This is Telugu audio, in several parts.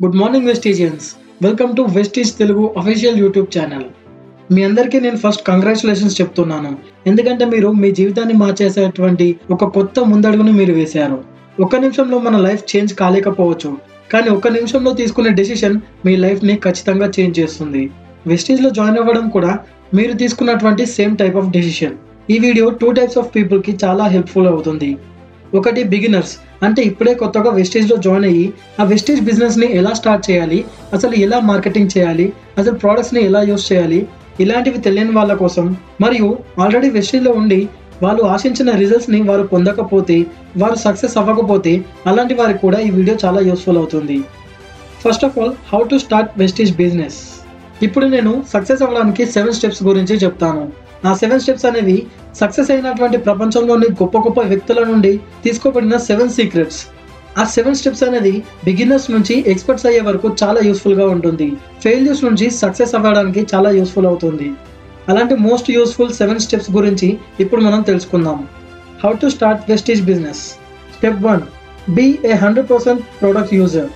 Good morning Vestigians. Welcome to Vestige Telugu official YouTube channel. మీ అందరికీ నేను ఫస్ట్ కంగ్రాచులేషన్స్ చెప్తున్నాను. ఎందుకంటే మీరు మీ జీవితాన్ని మార్చేసేటువంటి ఒక కొత్త ముందడుగును మీరు వేశారు. ఒక్క నిమిషంలో మన లైఫ్ చేంజ్ కాలేకపోవచ్చు, కానీ ఒక్క నిమిషంలో తీసుకునే డెసిషన్ మీ లైఫ్ని ఖచ్చితంగా చేంజ్ చేస్తుంది. వెస్టీజ్లో జాయిన్ అవ్వడం కూడా మీరు తీసుకున్నటువంటి సేమ్ టైప్ ఆఫ్ డెసిషన్. ఈ వీడియో 2 టైప్స్ ఆఫ్ పీపుల్కి చాలా హెల్ప్ఫుల్ అవుతుంది. ఒకటి బిగినర్స్, అంటే ఇప్పుడే కొత్తగా వెస్టీజ్లో జాయిన్ అయ్యి ఆ వెస్టీజ్ బిజినెస్ని ఎలా స్టార్ట్ చేయాలి, అసలు ఎలా మార్కెటింగ్ చేయాలి, అసలు ప్రోడక్ట్స్ని ఎలా యూస్ చేయాలి, ఇలాంటివి తెలియని వాళ్ళ కోసం. మరియు ఆల్రెడీ వెస్టీజ్లో ఉండి వాళ్ళు ఆశించిన రిజల్ట్స్ని వారు పొందకపోతే, వారు సక్సెస్ అవ్వకపోతే అలాంటి వారికి కూడా ఈ వీడియో చాలా యూస్ఫుల్ అవుతుంది. First of all, how to start Vestige business. ఇప్పుడు నేను సక్సెస్ అవ్వడానికి 7 స్టెప్స్ గురించి చెప్తాను. ఆ 7 స్టెప్స్ అనేవి సక్సెస్ అయినటువంటి ప్రపంచంలోని గొప్ప గొప్ప వ్యక్తుల నుండి తీసుకోబడిన 7 సీక్రెట్స్. ఆ 7 స్టెప్స్ అనేది బిగినర్స్ నుంచి ఎక్స్పర్ట్స్ అయ్యే వరకు చాలా యూస్ఫుల్గా ఉంటుంది. ఫెయిల్యూర్స్ నుంచి సక్సెస్ అవ్వడానికి చాలా యూస్ఫుల్ అవుతుంది. అలాంటి మోస్ట్ యూస్ఫుల్ 7 స్టెప్స్ గురించి ఇప్పుడు మనం తెలుసుకుందాం. How to start Vestige business. Step 1, be a 100% product user.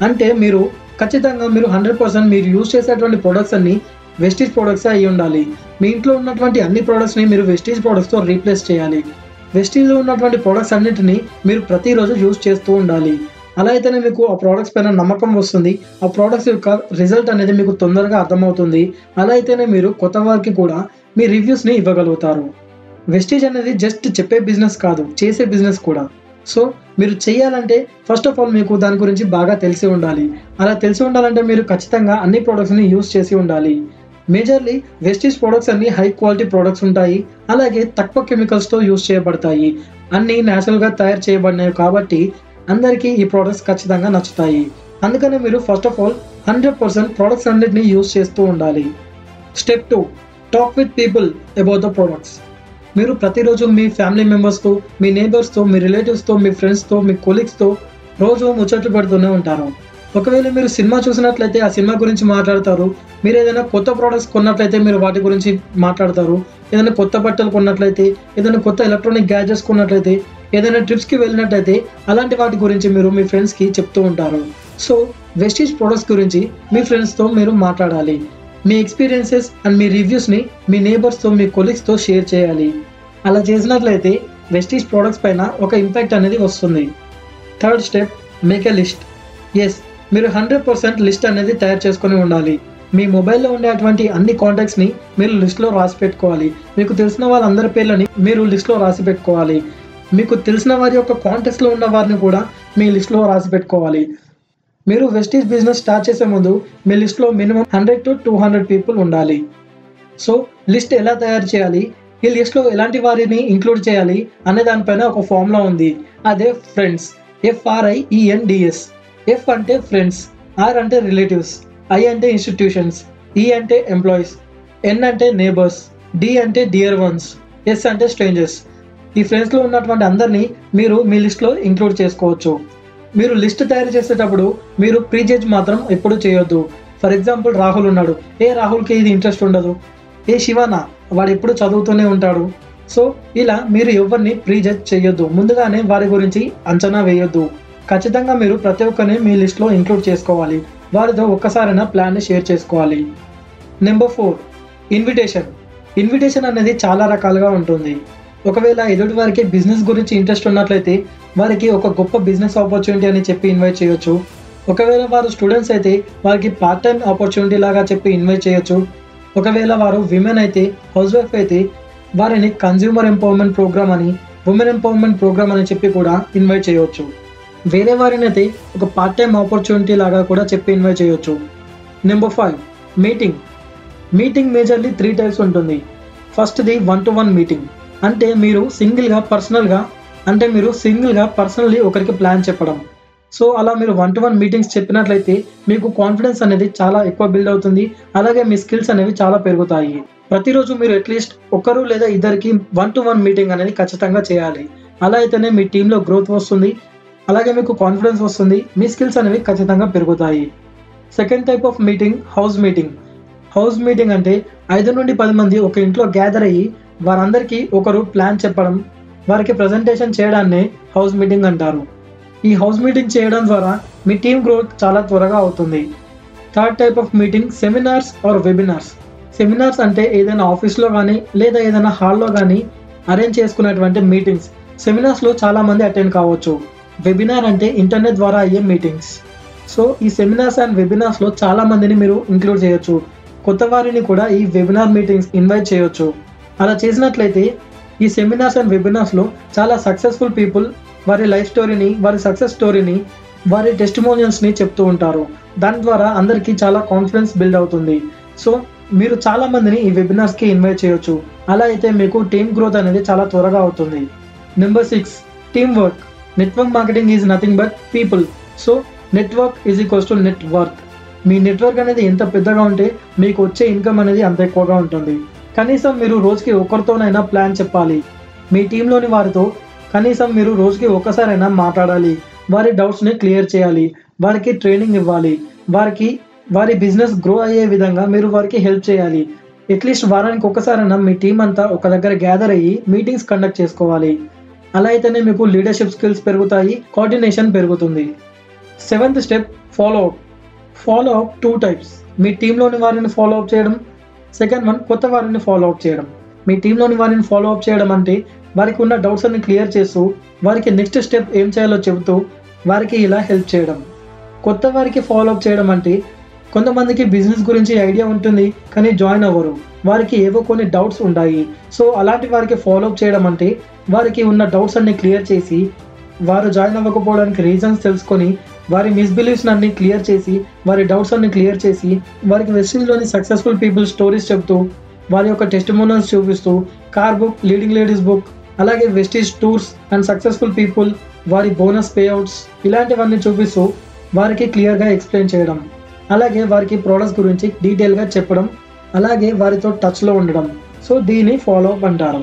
అంటే మీరు ఖచ్చితంగా 100% మీరు యూజ్ చేసేటువంటి ప్రొడక్ట్స్ అన్ని వెస్టీజ్ ప్రొడక్ట్స్ అయి ఉండాలి. మీ ఇంట్లో ఉన్నటువంటి అన్ని ప్రొడక్ట్స్ని మీరు వెస్టీజ్ ప్రొడక్ట్స్తో రీప్లేస్ చేయాలి. వెస్టీజ్లో ఉన్నటువంటి ప్రొడక్ట్స్ అన్నింటినీ మీరు ప్రతిరోజు యూజ్ చేస్తూ ఉండాలి. అలా అయితేనే మీకు ఆ ప్రోడక్ట్స్ పైన నమ్మకం వస్తుంది. ఆ ప్రోడక్ట్స్ యొక్క రిజల్ట్ అనేది మీకు తొందరగా అర్థమవుతుంది. అలా అయితేనే మీరు కొత్త వారికి కూడా మీ రివ్యూస్ని ఇవ్వగలుగుతారు. వెస్టీజ్ అనేది జస్ట్ చెప్పే బిజినెస్ కాదు, చేసే బిజినెస్ కూడా. సో మీరు చేయాలంటే ఫస్ట్ ఆఫ్ ఆల్ మీకు దాని గురించి బాగా తెలిసి ఉండాలి. అలా తెలిసి ఉండాలంటే మీరు ఖచ్చితంగా అన్ని ప్రోడక్ట్స్ని యూజ్ చేసి ఉండాలి. మేజర్లీ వెస్టీజ్ ప్రొడక్ట్స్ అన్ని హై క్వాలిటీ ప్రొడక్ట్స్ ఉంటాయి. అలాగే తక్కువ కెమికల్స్తో యూజ్ చేయబడతాయి. అన్నీ న్యాచురల్గా తయారు చేయబడినాయి కాబట్టి అందరికీ ఈ ప్రోడక్ట్స్ ఖచ్చితంగా నచ్చుతాయి. అందుకనే మీరు ఫస్ట్ ఆఫ్ ఆల్ 100% ప్రొడక్ట్స్ అన్నిటిని యూజ్ చేస్తూ ఉండాలి. Step 2, talk with people about the products. మీరు ప్రతిరోజు మీ ఫ్యామిలీ మెంబర్స్తో, మీ నేబర్స్తో, మీ రిలేటివ్స్తో, మీ ఫ్రెండ్స్తో, మీ కొలీగ్స్తో రోజు ముచ్చట్లు పెడుతూనే ఉంటారు. ఒకవేళ మీరు సినిమా చూసినట్లయితే ఆ సినిమా గురించి మాట్లాడతారు. మీరు ఏదైనా కొత్త ప్రోడక్ట్స్ కొన్నట్లయితే మీరు వాటి గురించి మాట్లాడతారు. ఏదైనా కొత్త బట్టలు కొన్నట్లయితే, ఏదైనా కొత్త ఎలక్ట్రానిక్ గ్యాజెట్స్ కొన్నట్లయితే, ఏదైనా ట్రిప్స్కి వెళ్ళినట్లయితే అలాంటి వాటి గురించి మీరు మీ ఫ్రెండ్స్కి చెప్తూ ఉంటారు. సో వెస్టీజ్ ప్రొడక్ట్స్ గురించి మీ ఫ్రెండ్స్తో మీరు మాట్లాడాలి. మీ ఎక్స్పీరియన్సెస్ అండ్ మీ రివ్యూస్ని మీ నేబర్స్తో, మీ కొలీగ్స్తో షేర్ చేయాలి. అలా చేసినట్లయితే వెస్టీజ్ ప్రొడక్ట్స్ పైన ఒక ఇంపాక్ట్ అనేది వస్తుంది. Third step, make a list. Yes, మీరు 100% లిస్ట్ అనేది తయారు చేసుకొని ఉండాలి. మీ మొబైల్లో ఉండేటువంటి అన్ని కాంటాక్ట్స్ని మీరు లిస్ట్లో రాసి పెట్టుకోవాలి. మీకు తెలిసిన వాళ్ళందరి పేర్లని మీరు లిస్ట్లో రాసి పెట్టుకోవాలి. మీకు తెలిసిన వారి యొక్క కాంటాక్ట్స్లో ఉన్న వారిని కూడా మీ లిస్ట్లో రాసి పెట్టుకోవాలి. మీరు వెస్టీజ్ బిజినెస్ స్టార్ట్ చేసే ముందు మీ లిస్ట్లో మినిమం 100 to 200 పీపుల్ ఉండాలి. సో లిస్ట్ ఎలా తయారు చేయాలి, ఈ లిస్ట్లో ఎలాంటి వారిని ఇంక్లూడ్ చేయాలి అనే దానిపైన ఒక ఫార్ములా ఉంది. అదే ఫ్రెండ్స్. FRIENDS. F అంటే ఫ్రెండ్స్, R అంటే రిలేటివ్స్, I అంటే ఇన్స్టిట్యూషన్స్, E అంటే ఎంప్లాయీస్, N అంటే నేబర్స్, D అంటే డియర్ వన్స్, S అంటే స్ట్రేంజర్స్. ఈ ఫ్రెండ్స్లో ఉన్నటువంటి అందరినీ మీరు మీ లిస్ట్లో ఇంక్లూడ్ చేసుకోవచ్చు. మీరు లిస్ట్ తయారు చేసేటప్పుడు మీరు ప్రీజడ్జ్ మాత్రం ఎప్పుడు చేయొద్దు. ఫర్ ఎగ్జాంపుల్, రాహుల్ ఉన్నాడు. రాహుల్కి ఇది ఇంట్రెస్ట్ ఉండదు. శివనా, వాడు ఎప్పుడు చదువుతూనే ఉంటాడు. సో ఇలా మీరు ఎవరిని ప్రీజడ్జ్ చేయొద్దు. ముందుగానే వారి గురించి అంచనా వేయొద్దు. ఖచ్చితంగా మీరు ప్రతి ఒక్కరిని మీ లిస్ట్లో ఇంక్లూడ్ చేసుకోవాలి. వారితో ఒక్కసారైనా ప్లాన్ని షేర్ చేసుకోవాలి. Number 4, invitation. ఇన్విటేషన్ అనేది చాలా రకాలుగా ఉంటుంది. ఒకవేళ ఎదుటి వారికి బిజినెస్ గురించి ఇంట్రెస్ట్ ఉన్నట్లయితే వారికి ఒక గొప్ప బిజినెస్ ఆపర్చునిటీ అని చెప్పి ఇన్వైట్ చేయొచ్చు. ఒకవేళ వారు స్టూడెంట్స్ అయితే వారికి పార్ట్ టైం ఆపర్చునిటీ లాగా చెప్పి ఇన్వైట్ చేయొచ్చు. ఒకవేళ వారు విమెన్ అయితే, హౌస్ వైఫ్ అయితే వారిని కన్జ్యూమర్ ఎంపవర్మెంట్ ప్రోగ్రామ్ అని, ఉమెన్ ఎంపవర్మెంట్ ప్రోగ్రామ్ అని చెప్పి కూడా ఇన్వైట్ చేయవచ్చు. వేరే వారిని అయితే ఒక పార్ట్ టైం ఆపర్చునిటీ లాగా కూడా చెప్పి ఇన్వైట్ చేయొచ్చు. Number 5, meeting. Meeting majorly 3 types ఉంటుంది. ఫస్ట్ది 1-to-1 మీటింగ్. అంటే మీరు సింగిల్గా పర్సనల్లీ ఒకరికి ప్లాన్ చెప్పడం. సో అలా మీరు 1-to-1 మీటింగ్స్ చెప్పినట్లయితే మీకు కాన్ఫిడెన్స్ అనేది చాలా ఎక్కువ బిల్డ్ అవుతుంది. అలాగే మీ స్కిల్స్ అనేవి చాలా పెరుగుతాయి. ప్రతిరోజు మీరు అట్లీస్ట్ ఒకరు లేదా ఇద్దరికి 1-to-1 మీటింగ్ అనేది ఖచ్చితంగా చేయాలి. అలా అయితేనే మీ టీంలో గ్రోత్ వస్తుంది. అలాగే మీకు కాన్ఫిడెన్స్ వస్తుంది. మీ స్కిల్స్ అనేవి ఖచ్చితంగా పెరుగుతాయి. Second type of meeting, house meeting. House meeting అంటే 5 నుండి 10 మంది ఒక ఇంట్లో గ్యాదర్ అయ్యి వారందరికీ ఒకరు ప్లాన్ చెప్పడం, వారికి ప్రజెంటేషన్ చేయడాన్నే హౌస్ మీటింగ్ అంటారు. ఈ హౌస్ మీటింగ్ చేయడం ద్వారా మీ టీమ్ గ్రోత్ చాలా త్వరగా అవుతుంది. Third type of meeting seminars or webinars. Seminars అంటే ఏదైనా ఆఫీస్లో కానీ లేదా ఏదైనా హాల్లో కానీ అరేంజ్ చేసుకునేటువంటి మీటింగ్స్. సెమినార్స్లో చాలామంది అటెండ్ కావచ్చు. వెబినార్ అంటే ఇంటర్నెట్ ద్వారా అయ్యే మీటింగ్స్. సో ఈ సెమినార్స్ అండ్ వెబినార్స్లో చాలామందిని మీరు ఇంక్లూడ్ చేయొచ్చు. కొత్త వారిని కూడా ఈ వెబినార్ మీటింగ్స్ ఇన్వైట్ చేయొచ్చు. అలా చేసినట్లయితే ఈ సెమినార్స్ అండ్ వెబినార్స్లో చాలా సక్సెస్ఫుల్ పీపుల్ వారి లైఫ్ స్టోరీని, వారి సక్సెస్ స్టోరీని, వారి టెస్టిమోనియల్స్ని చెప్తూ ఉంటారు. దాని ద్వారా అందరికీ చాలా కాన్ఫిడెన్స్ బిల్డ్ అవుతుంది. సో మీరు చాలా మందిని ఈ వెబినార్స్కి ఇన్వైట్ చేయొచ్చు. అలా అయితే మీకు టీమ్ గ్రోత్ అనేది చాలా త్వరగా అవుతుంది. Number 6, team work. Network marketing is nothing but people. So network is equals to net work. Me network అనేది ఎంత పెద్దగా ఉంటే మీకు వచ్చే ఇన్కమ్ అనేది అంత ఎక్కువగా ఉంటుంది. కనీసం మీరు రోజుకి ఒకరితోనైనా ప్లాన్ చెప్పాలి. మీ టీంలోని వారితో కనీసం మీరు రోజుకి ఒక్కసారైనా మాట్లాడాలి. వారి డౌట్స్ని క్లియర్ చేయాలి. వారికి ట్రైనింగ్ ఇవ్వాలి. వారి బిజినెస్ గ్రో అయ్యే విధంగా మీరు వారికి హెల్ప్ చేయాలి. అట్లీస్ట్ వారానికి ఒక్కసారైనా మీ టీం అంతా ఒక దగ్గర గ్యాదర్ అయ్యి మీటింగ్స్ కండక్ట్ చేసుకోవాలి. అలా అయితేనే మీకు లీడర్షిప్ స్కిల్స్ పెరుగుతాయి, కోఆర్డినేషన్ పెరుగుతుంది. 7th step, follow up. Follow up 2 types. మీ టీంలోని వారిని ఫాలో అప్ చేయడం. సెకండ్ వన్, కొత్త వారిని ఫాలో అప్ చేయడం. మీ టీంలోని వారిని ఫాలో అప్ చేయడం అంటే వారికి ఉన్న డౌట్స్ అన్ని క్లియర్ చేస్తూ వారికి నెక్స్ట్ స్టెప్ ఏం చేయాలో చెబుతూ వారికి ఇలా హెల్ప్ చేయడం. కొత్త వారికి ఫాలో అప్ చేయడం అంటే కొంతమందికి బిజినెస్ గురించి ఐడియా ఉంటుంది కానీ జాయిన్ అవ్వరు. వారికి ఏవో కొన్ని డౌట్స్ ఉంటాయి. సో అలాంటి వారికి ఫాలో అప్ చేయడం అంటే వారికి ఉన్న డౌట్స్ అన్ని క్లియర్ చేసి, వారు జాయిన్ అవ్వకపోవడానికి రీజన్స్ తెలుసుకొని, వారి మిస్బిలీఫ్స్ అన్ని క్లియర్ చేసి, వారి డౌట్స్ అన్ని క్లియర్ చేసి, వారికి వెస్టింజ్లోని సక్సెస్ఫుల్ పీపుల్ స్టోరీస్ చెప్తూ, వారి యొక్క టెస్టిమోనియల్స్ చూపిస్తూ, car book, leading ladies book, అలాగే Vestige tours and successful people, వారి బోనస్ పేఅవుట్స్ ఇలాంటివన్నీ చూపిస్తూ వారికి క్లియర్గా ఎక్స్ప్లెయిన్ చేయడం. అలాగే వారికి ప్రోడక్ట్స్ గురించి డీటెయిల్గా చెప్పడం, అలాగే వారితో టచ్లో ఉండడం. సో దీన్ని ఫాలో అప్ అంటారు.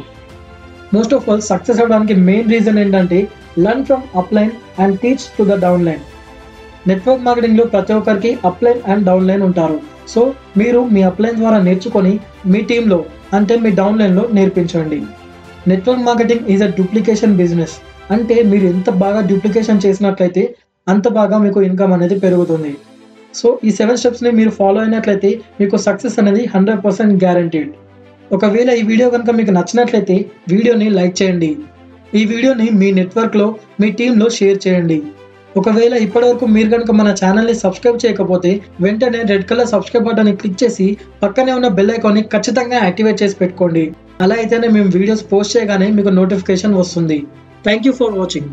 మోస్ట్ ఆఫ్ ఆల్ సక్సెస్ అవ్వడానికి మెయిన్ రీజన్ ఏంటంటే learn from upline and teach to the downline. Network మార్కెటింగ్లో ప్రతి ఒక్కరికి అప్లైన్ అండ్ డౌన్లైన్ ఉంటారు. సో మీరు మీ అప్లైన్ ద్వారా నేర్చుకొని మీ టీంలో అంటే మీ డౌన్లైన్లో నేర్పించండి. Network marketing is a duplication business. అంటే మీరు ఎంత బాగా డూప్లికేషన్ చేసినట్లయితే అంత బాగా మీకు ఇన్కమ్ అనేది పెరుగుతుంది. సో ఈ 7 స్టెప్స్ని మీరు ఫాలో అయినట్లయితే మీకు సక్సెస్ అనేది 100% గ్యారంటీడ్. ఒకవేళ ఈ వీడియో కనుక మీకు నచ్చినట్లయితే వీడియోని లైక్ చేయండి. ఈ వీడియోని మీ నెట్వర్క్లో, మీ టీంలో షేర్ చేయండి. ఒకవేళ ఇప్పటివరకు మీరు కనుక మన ఛానల్ని సబ్స్క్రైబ్ చేయకపోతే వెంటనే రెడ్ కలర్ సబ్స్క్రైబ్ బటన్ని క్లిక్ చేసి పక్కనే ఉన్న బెల్ ఐకాన్ని ఖచ్చితంగా యాక్టివేట్ చేసి పెట్టుకోండి. అలా అయితేనే మేము వీడియోస్ పోస్ట్ చేయగానే మీకు నోటిఫికేషన్ వస్తుంది. Thank you for watching.